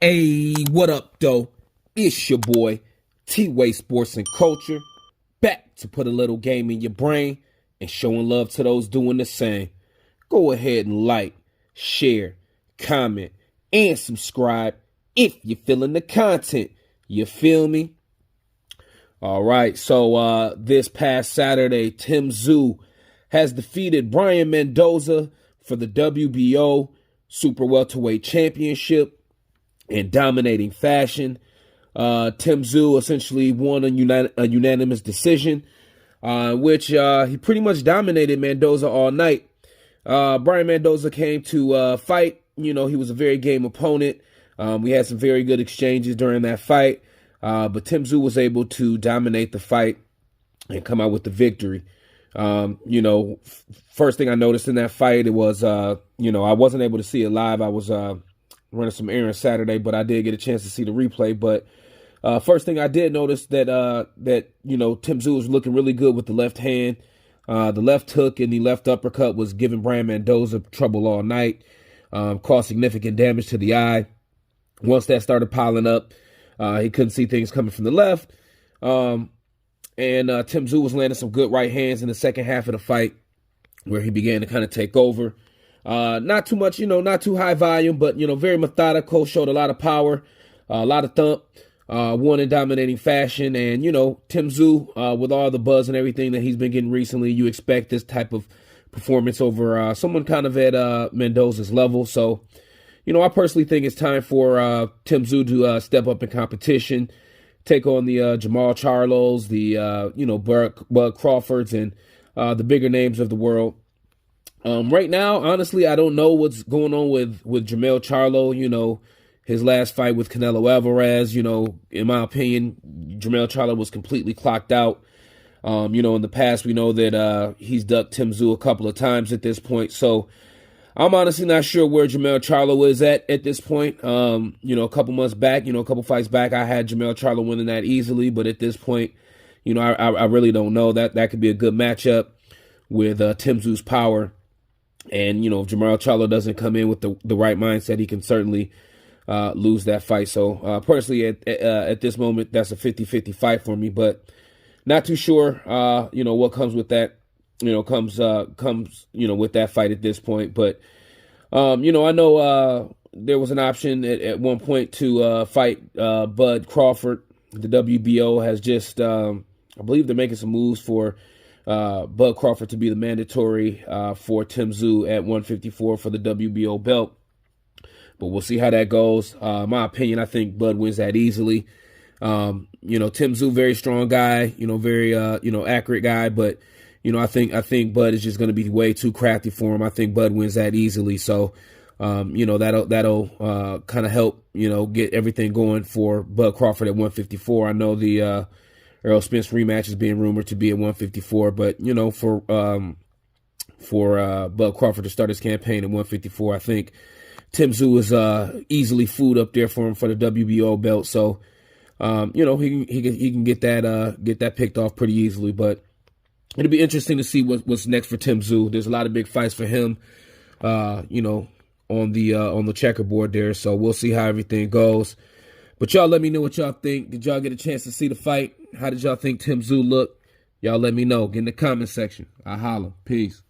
Hey, what up, though? It's your boy, T-Way Sports and Culture, back to put a little game in your brain and showing love to those doing the same. Go ahead and like, share, comment, and subscribe if you're feeling the content. You feel me? All right, so this past Saturday, Tszyu has defeated Brian Mendoza for the WBO Super Welterweight Championship in dominating fashion. Tszyu essentially won a unanimous decision, which he pretty much dominated Mendoza all night. Brian Mendoza came to fight. You know, he was a very game opponent. We had some very good exchanges during that fight, but Tszyu was able to dominate the fight and come out with the victory. First thing I noticed in that fight, it was, I wasn't able to see it live. I was running some errands Saturday, but I did get a chance to see the replay. But first thing I did notice that Tszyu was looking really good with the left hand. The left hook and the left uppercut was giving Brian Mendoza trouble all night, caused significant damage to the eye. Once that started piling up, he couldn't see things coming from the left. And Tszyu was landing some good right hands in the second half of the fight, where he began to kind of take over. Not too much, not too high volume, but, very methodical, showed a lot of power, a lot of thump, won in dominating fashion. And, Tszyu, with all the buzz and everything that he's been getting recently, you expect this type of performance over someone kind of at Mendoza's level. So, I personally think it's time for Tszyu to step up in competition, take on the Jamal Charlos, the, Bud Crawfords, and the bigger names of the world. Right now, honestly, I don't know what's going on with Jamal Charlo. His last fight with Canelo Alvarez, in my opinion, Jamal Charlo was completely clocked out. In the past, we know that he's ducked Tszyu a couple of times at this point. So I'm honestly not sure where Jamal Charlo is at this point. A couple months back, a couple fights back, I had Jamal Charlo winning that easily. But at this point, I really don't know. That could be a good matchup with Tszyu's power. And, if Jamal Charlo doesn't come in with the right mindset, he can certainly lose that fight. So, personally, at this moment, that's a 50-50 fight for me. But not too sure, what comes with that, comes with that fight at this point. But, I know there was an option at one point to fight Bud Crawford. The WBO has just, I believe they're making some moves for Bud Crawford to be the mandatory for Tszyu at 154 for the WBO belt. But we'll see how that goes. My opinion, I think Bud wins that easily. Tszyu, very strong guy, very accurate guy, but I think Bud is just going to be way too crafty for him. I think Bud wins that easily. So that'll kind of help get everything going for Bud Crawford at 154. I know the Errol Spence rematch is being rumored to be at 154, but for Bud Crawford to start his campaign at 154, I think Tszyu is easily food up there for him for the WBO belt. So he can get that picked off pretty easily. But it'll be interesting to see what's next for Tszyu. There's a lot of big fights for him, on the checkerboard there. So we'll see how everything goes. But y'all let me know what y'all think. Did y'all get a chance to see the fight? How did y'all think Tszyu looked? Y'all let me know. Get in the comment section. I holla. Peace.